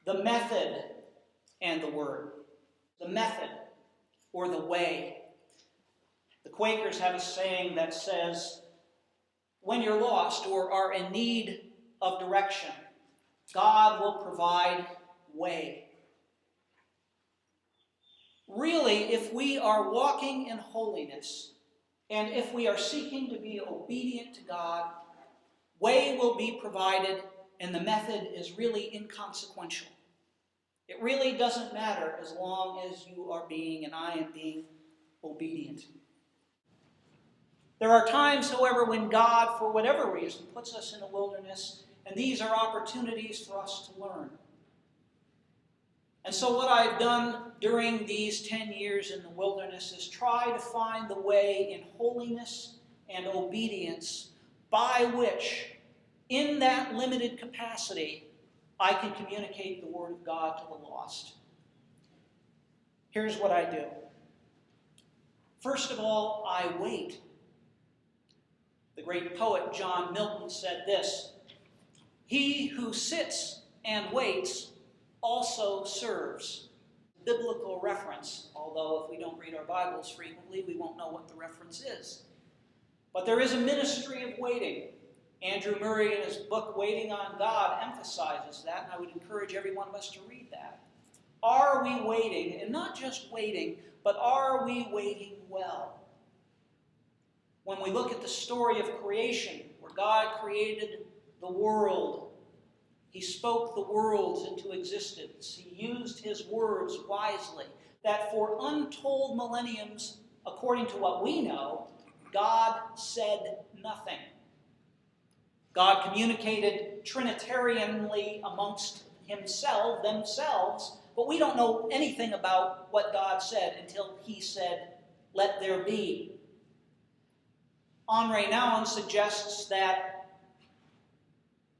the method and the word. The method, or the way. The Quakers have a saying that says, when you're lost or are in need of direction, God will provide way. Really, if we are walking in holiness, and if we are seeking to be obedient to God, way will be provided, and the method is really inconsequential. It really doesn't matter as long as you are being, and I am being, obedient. There are times, however, when God, for whatever reason, puts us in a wilderness, and these are opportunities for us to learn. And so what I've done during these 10 years in the wilderness is try to find the way in holiness and obedience by which, in that limited capacity, I can communicate the Word of God to the lost. Here's what I do. First of all, I wait. The great poet John Milton said this, "He who sits and waits also serves." Biblical reference, although if we don't read our Bibles frequently, we won't know what the reference is. But there is a ministry of waiting. Andrew Murray, in his book, Waiting on God, emphasizes that, and I would encourage every one of us to read that. Are we waiting, and not just waiting, but are we waiting well? When we look at the story of creation, where God created the world, He spoke the worlds into existence. He used His words wisely, that for untold millenniums, according to what we know, God said nothing. God communicated Trinitarianly amongst themselves, but we don't know anything about what God said until He said, "Let there be." Henri Nouwen suggests that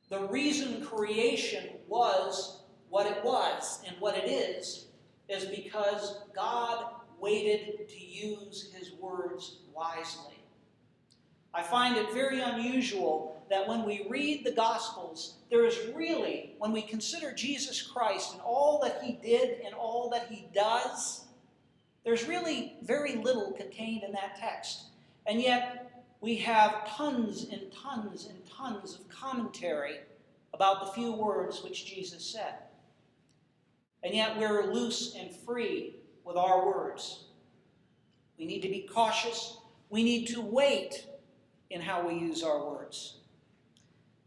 the reason creation was what it was and what it is because God waited to use His words wisely. I find it very unusual that when we read the Gospels, there is really, when we consider Jesus Christ and all that He did and all that He does, there's really very little contained in that text. And yet, we have tons and tons and tons of commentary about the few words which Jesus said. And yet we're loose and free with our words. We need to be cautious. We need to wait in how we use our words.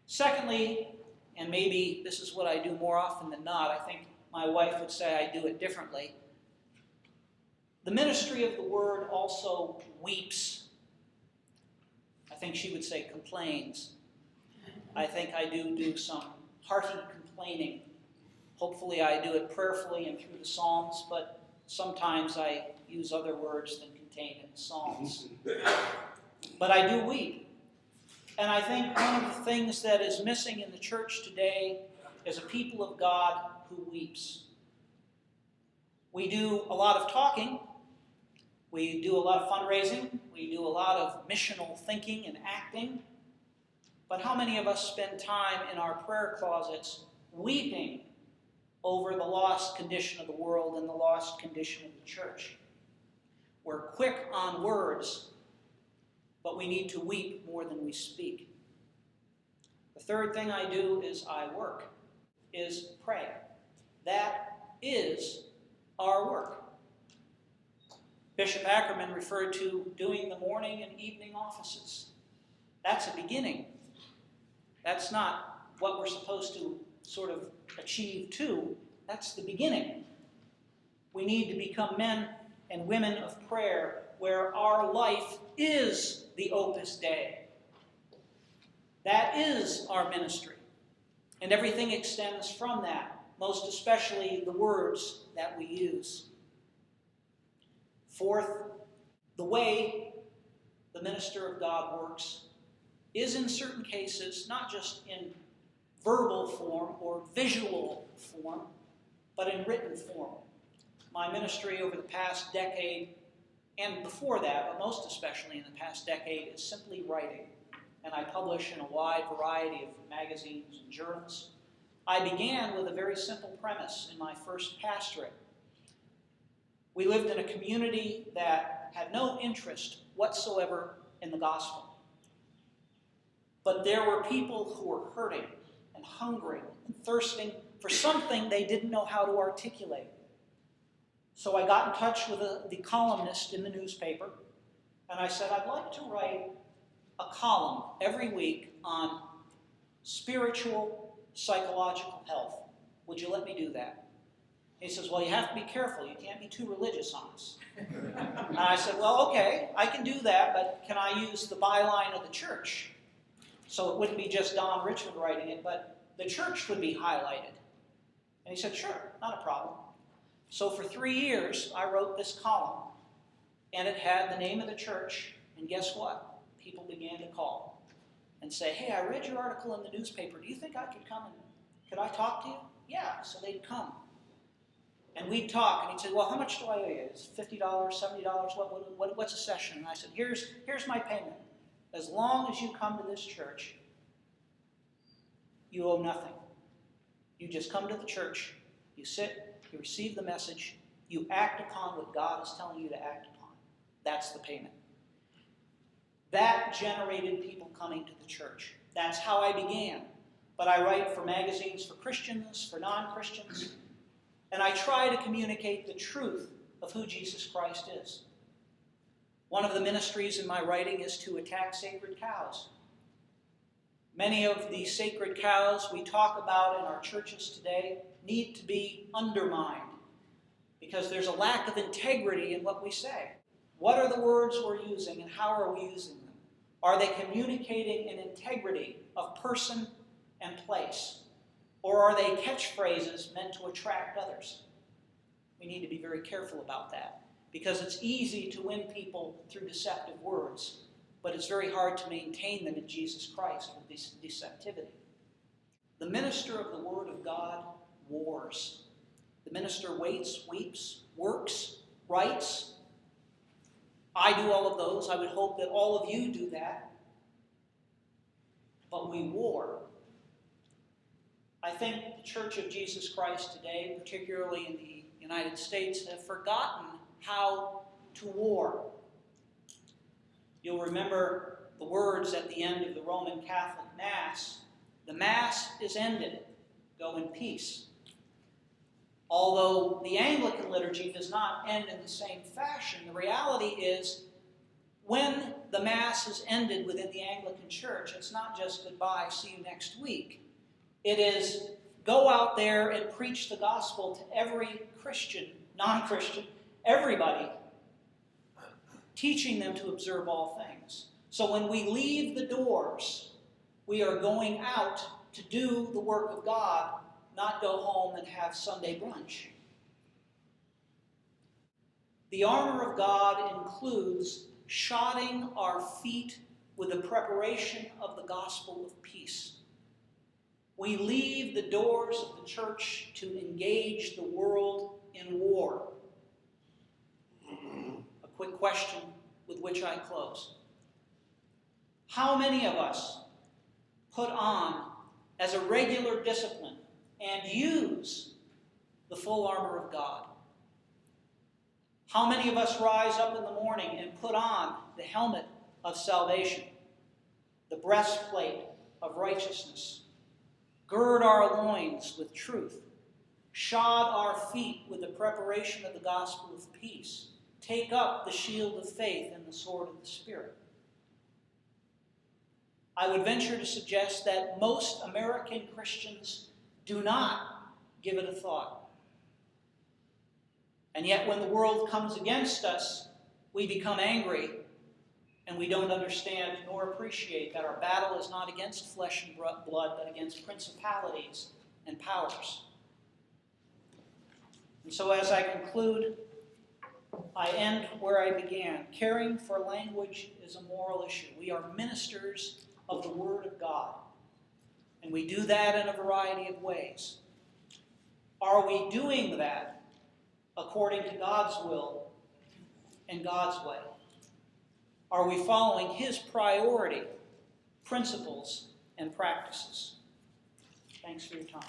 Secondly, and maybe this is what I do more often than not, I think my wife would say I do it differently. The ministry of the word also weeps. I think she would say complains. I think I do some hearty complaining. Hopefully I do it prayerfully and through the Psalms, but sometimes I use other words than contained in the Psalms. But I do weep. And I think one of the things that is missing in the church today is a people of God who weeps. We do a lot of talking. We do a lot of fundraising. We do a lot of missional thinking and acting. But how many of us spend time in our prayer closets weeping over the lost condition of the world and the lost condition of the church? We're quick on words, but we need to weep more than we speak. The third thing I do is I work, is pray. That is our work. Bishop Ackerman referred to doing the morning and evening offices. That's a beginning. That's not what we're supposed to sort of achieve to. That's the beginning. We need to become men and women of prayer where our life is the Opus Dei. That is our ministry. And everything extends from that, most especially the words that we use. Fourth, the way the minister of God works is in certain cases not just in verbal form or visual form, but in written form. My ministry over the past decade, and before that, but most especially in the past decade, is simply writing. And I publish in a wide variety of magazines and journals. I began with a very simple premise in my first pastorate. We lived in a community that had no interest whatsoever in the gospel. But there were people who were hurting and hungry and thirsting for something they didn't know how to articulate. So I got in touch with the columnist in the newspaper, and I said, I'd like to write a column every week on spiritual, psychological health. Would you let me do that? He says, well, you have to be careful. You can't be too religious on us. And I said, well, okay, I can do that, but can I use the byline of the church? So it wouldn't be just Don Richmond writing it, but the church would be highlighted. And he said, sure, not a problem. So for 3 years, I wrote this column, and it had the name of the church, and guess what? People began to call and say, hey, I read your article in the newspaper. Do you think I could come and could I talk to you? Yeah, so they'd come. And we'd talk, and he'd say, well, how much do I owe you? It's $50, $70, what's a session? And I said, here's my payment. As long as you come to this church, you owe nothing. You just come to the church, you sit, you receive the message, you act upon what God is telling you to act upon. That's the payment. That generated people coming to the church. That's how I began. But I write for magazines for Christians, for non-Christians, and I try to communicate the truth of who Jesus Christ is. One of the ministries in my writing is to attack sacred cows. Many of the sacred cows we talk about in our churches today need to be undermined because there's a lack of integrity in what we say. What are the words we're using and how are we using them? Are they communicating an integrity of person and place? Or are they catchphrases meant to attract others? We need to be very careful about that because it's easy to win people through deceptive words, but it's very hard to maintain them in Jesus Christ with this deceptivity. The minister of the Word of God wars. The minister waits, weeps, works, writes. I do all of those. I would hope that all of you do that. But we war. I think the Church of Jesus Christ today, particularly in the United States, have forgotten how to war. You'll remember the words at the end of the Roman Catholic Mass. The Mass is ended. Go in peace. Although the Anglican liturgy does not end in the same fashion, the reality is when the Mass is ended within the Anglican Church, it's not just goodbye, see you next week. It is go out there and preach the gospel to every Christian, non-Christian, everybody, teaching them to observe all things. So when we leave the doors, we are going out to do the work of God, not go home and have Sunday brunch. The armor of God includes shodding our feet with the preparation of the gospel of peace. We leave the doors of the church to engage the world in war. A quick question with which I close. How many of us put on as a regular discipline and use the full armor of God? How many of us rise up in the morning and put on the helmet of salvation, the breastplate of righteousness, gird our loins with truth, shod our feet with the preparation of the gospel of peace, take up the shield of faith and the sword of the Spirit? I would venture to suggest that most American Christians do not give it a thought. And yet when the world comes against us, we become angry and we don't understand nor appreciate that our battle is not against flesh and blood, but against principalities and powers. And so as I conclude, I end where I began. Caring for language is a moral issue. We are ministers of the Word of God, and we do that in a variety of ways. Are we doing that according to God's will and God's way? Are we following His priority, principles, and practices? Thanks for your time.